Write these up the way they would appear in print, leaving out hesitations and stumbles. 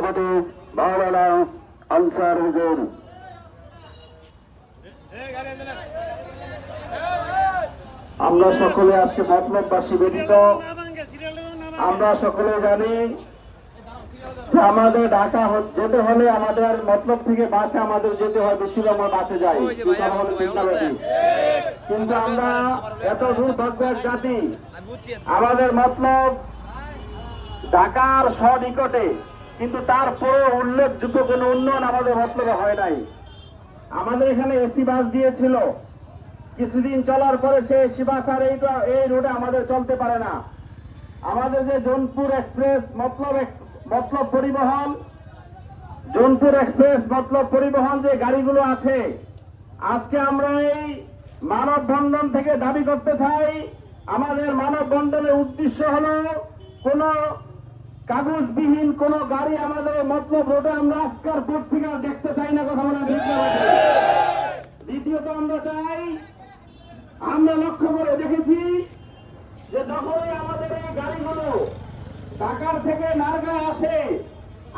সভাপতি মাওলানা আনসার হুজুর। আমরা সকলে আজকে মতলববাসী ব্যতীত আমরা সকলে জানি যে আমাদের ঢাকা যেতে হলে আমাদের মতলব থেকে বাসে আমাদের যেতে হয়, বেশিরভাগ আমরা বাসে যাই, কিন্তু আমরা এত দুর্ভাগ্যের জাতি, আমাদের মতলব ঢাকার সনিকটে, কিন্তু তারপরে উল্লেখযোগ্য কোনো উন্নয়ন আমাদের মতলবে হয় নাই। আমাদের এখানে এসি বাস দিয়েছিল, কিছুদিন চলার পরে সে এসি বাস আর এই রোডে আমাদের চলতে পারে না। আমাদের যে জোনপুর এক্সপ্রেস মতলব পরিবহন, জোনপুর এক্সপ্রেস মতলব পরিবহন যে গাড়িগুলো আছে, আজকে আমরা এই মানববন্ধন থেকে দাবি করতে চাই, আমাদের মানববন্ধনের উদ্দেশ্য হলো কোন কাগজবিহীন কোন গাড়ি আমাদের মতলব রোডে আমরা আজকের পর থেকে দেখতে চাই না। কথা বলা ঠিক না। দ্বিতীয়ত আমরা চাই, আমরা লক্ষ্য করে দেখেছি যে যখনই আমাদের এই গাড়িগুলো ঢাকার থেকে নারগাঁয় আসে,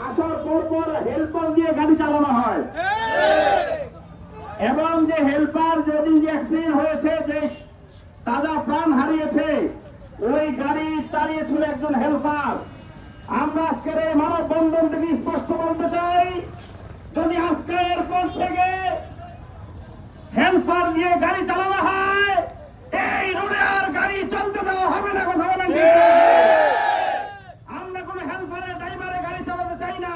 আসার পর হেল্পার দিয়ে গাড়ি চালানো হয়, এবং যে হেল্পার যেদিন যে অ্যাক্সিডেন্ট হয়েছে, যে তাজা প্রাণ হারিয়েছে, ওই গাড়ি চালিয়েছিল একজন হেল্পার। আমরা আজকের এই মানববন্ধন থেকে স্পষ্ট বলতে চাই, যদি আজকে এরপর থেকে হেল্পার দিয়ে গাড়ি চালানো হয়, এই রোডে আর গাড়ি চলতে দেওয়া হবে না। কথা বলেন। আমরা কোন হেল্পারের ড্রাইভারে গাড়ি চালাতে চাই না।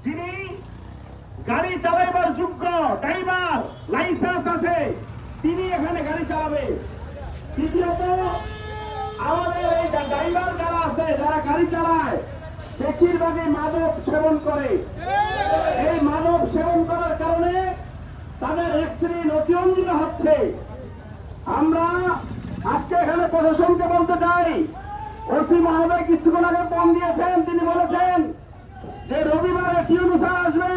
যিনি গাড়ি চালাইবার যোগ্য ড্রাইভার, লাইসেন্স আছে, তিনি এখানে গাড়ি চালাবে। তৃতীয়ত, আমাদের এই ড্রাইভার যারা আছে, যারা গাড়ি চালায়, বেশিরভাগই মাদক সেবন করে। এই মাদক সেবন করার কারণে তাদের অ্যাক্সিডেন্ট অতিরঞ্জিত হচ্ছে। আমরা আজকে এখানে প্রশাসনকে বলতে চাই, ওসি মহোদয় কিছুক্ষণ আগে ফোন দিয়েছেন, তিনি বলেছেন যে রবিবারে টিউনু স্যার আসবে,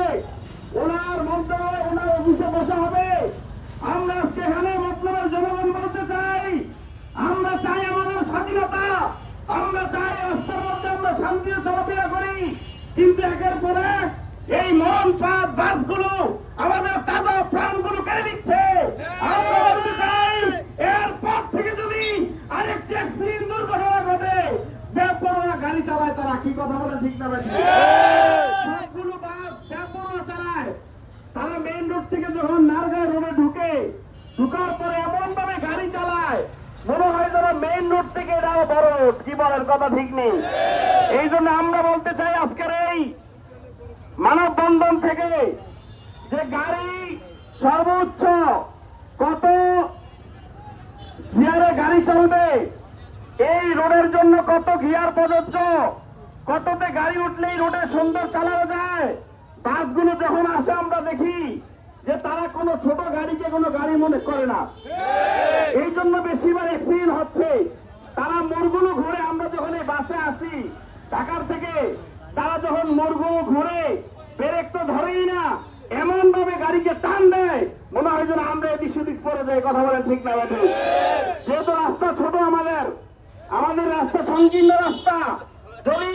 ওনার মন্ত্রণালয় ওনার অফিসে বসা হবে। আমরা আজকে এখানে মতলবের জনগণ বলতে চাই, আমরা চাই আমাদের স্বাধীনতা, আমরা চাই রাস্তার মধ্যে আমরা শান্তিতে চলাফেরা করি, কিন্তু একের পর এক এই মরণপাত বাসগুলো আমাদের তাজা প্রাণগুলো কেড়ে নিচ্ছে। আমরা বলতে চাই, এরপর থেকে যদি আরেকটি অ্যাক্সিডেন্ট দুর্ঘটনা ঘটে, বেপরোয়া গাড়ি চালায় তারা, কি কথা বলে ঠিক না? সবগুলো বাস বেপরোয়া চালায়। তারা মেইন রোড থেকে যখন নারগাঁও রোডে ঢুকার পরে এমন ভাবে গাড়ি চালায়, মনে হয় যেন মেইন রোড থেকে এটাও বড় রোড। কি বলেন? কথা ঠিক নেই। এই জন্য আমরা বলতে চাই, আজকের এই মানববন্ধন থেকে যে গাড়ি সর্বোচ্চ কত গিয়ারে গাড়ি চলবে, এই রোডের জন্য কত গিয়ার প্রযোজ্য, কততে গাড়ি উঠলেই রোডে সুন্দর চালানো যায়, বাসগুলো যখন আসে আমরা দেখি যে তারা কোনো ছোট গাড়িকে কোনো গাড়ি মনে করে না। এই জন্য বেশিরভাগ অ্যাক্সিডেন্ট হচ্ছে। তারা মোড়গুলো ঘুরে, আমরা যখন এই বাসে আসি ঢাকার থেকে, তারা যখন মোড়গুলো ঘুরে ব্রেক তো ধরেই না, এমন ভাবে গাড়িকে টান দেয়, মনে হয় যেন আমরা এদিক সেদিক পড়ে যাই। কথা বলেন ঠিক না? যেহেতু রাস্তা ছোট, আমাদের রাস্তা সংকীর্ণ রাস্তা, যদি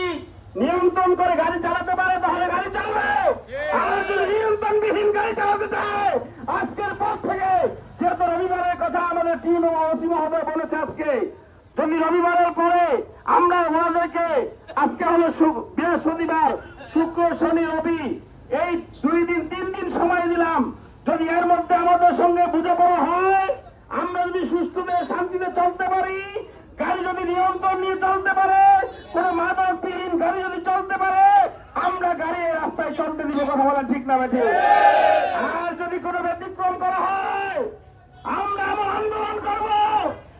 নিয়ন্ত্রণ করে গাড়ি চালাতে পারে তাহলে গাড়ি চালাবে, আর যদি নিয়ন্ত্রণবিহীন গাড়ি চালাতে চায়, আজকের পর থেকে, যেহেতু রবিবারের কথা আমাদের টিউনু ওসি মহোদয় বলেছে, আজকে যদি রবিবারের পরে আমরা ওনাদেরকে, আজকে হলো বৃহস্পতিবার, শুক্র, শনি, রবি, এই 2 দিন 3 দিন সময় দিলাম, যদি এর মধ্যে আমাদের সঙ্গে বোঝাপড়া হয়, আমরা যদি সুষ্ঠুভাবে শান্তিতে চলতে পারি, গাড়ি যদি নিয়ন্ত্রণ নিয়ে চলতে পারে, কোন মাদকবিহীন গাড়ি যদি চলতে পারে, আমরা গাড়ি রাস্তায় চলতে দিব। কথা বলা ঠিক না? বেঠিক। আর যদি কোনো ব্যতিক্রম করা হয়, আমরা এমন আন্দোলন করব,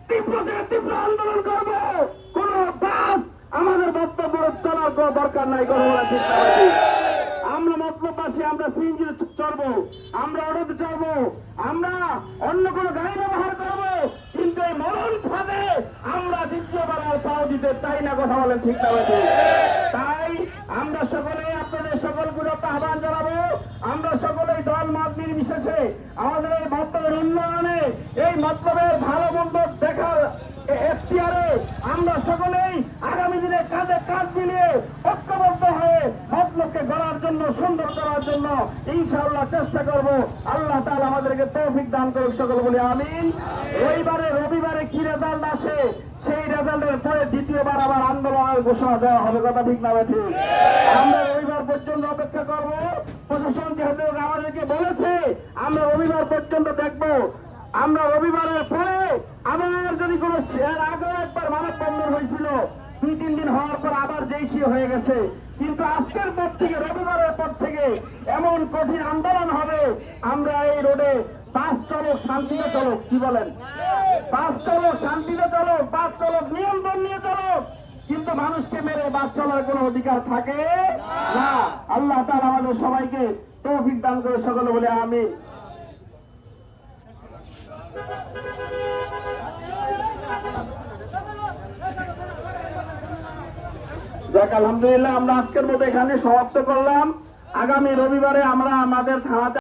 তীব্র থেকে তীব্র আন্দোলন করব। কোন বাস আমাদের বক্তব্য চলার কোনো দরকার নাই। কথা বলা ঠিক না? আমরা মতলববাসী, আমরা সিএনজি চড়বো, আমরা অটোতে চড়বো, আমরা অন্য কোনো গাড়ি ব্যবহার করবো, কিন্তু এই মরণ ফাঁদে আমরা দ্বিতীয়বার আর পাও দিতে চাই না। কথা বলেন ঠিক না? তাই আমরা সকলে আপনাদের সকলগুলোকে আহ্বান জানাবো, আমরা সকলেই দল মত নির্বিশেষে আমাদের এই মতলবের উন্নয়নে, এই মতলবের ভালো মন্দ দেখার এখতিয়ারে আমরা সকলেই আগামী দিনে কাঁধে কাঁধ মিলিয়ে ঐক্যবদ্ধ হয়ে মতলব আরো সুন্দর করার জন্য ইনশাআল্লাহ চেষ্টা করব। আল্লাহ তাআলা আমাদেরকে তৌফিক দান করুক, সকলে বলি আমিন। রবিবারে কি রেজাল্ট আসে, সেই রেজাল্টের পরে দ্বিতীয়বার আবার আন্দোলনের ঘোষণা দেওয়া হবে, কথা ঠিক না ঠিক? আমরা রবিবার পর্যন্ত অপেক্ষা করব। প্রশাসন যেহেতু আমাদেরকে বলেছে আমরা রবিবার পর্যন্ত দেখব। আমরা রবিবারের পরে আবার যদি কোনো আগে একবার মানববন্ধন হয়েছিল, 2-3 দিন হওয়ার পর আবার যেই হয়ে গেছে, কিন্তু আজকের পর থেকে রবিবারের পর থেকে এমন কঠিন আন্দোলন হবে, আমরা এই রোডে বাস চলক শান্তিতে চলক, কি বলেন? বাস চলক শান্তিতে চলক, বাস চলক নিয়ন্ত্রণ নিয়ে চলক, কিন্তু মানুষকে মেরে বাস চলার কোনো অধিকার থাকে না। আল্লাহ তাআলা আমাদের সবাইকে তৌফিক দান করে, সকলে বলে আমিন। যাক, আলহামদুলিল্লাহ, আমরা আজকের মতো এখানে সমাপ্ত করলাম। আগামী রবিবারে আমরা আমাদের থানাতে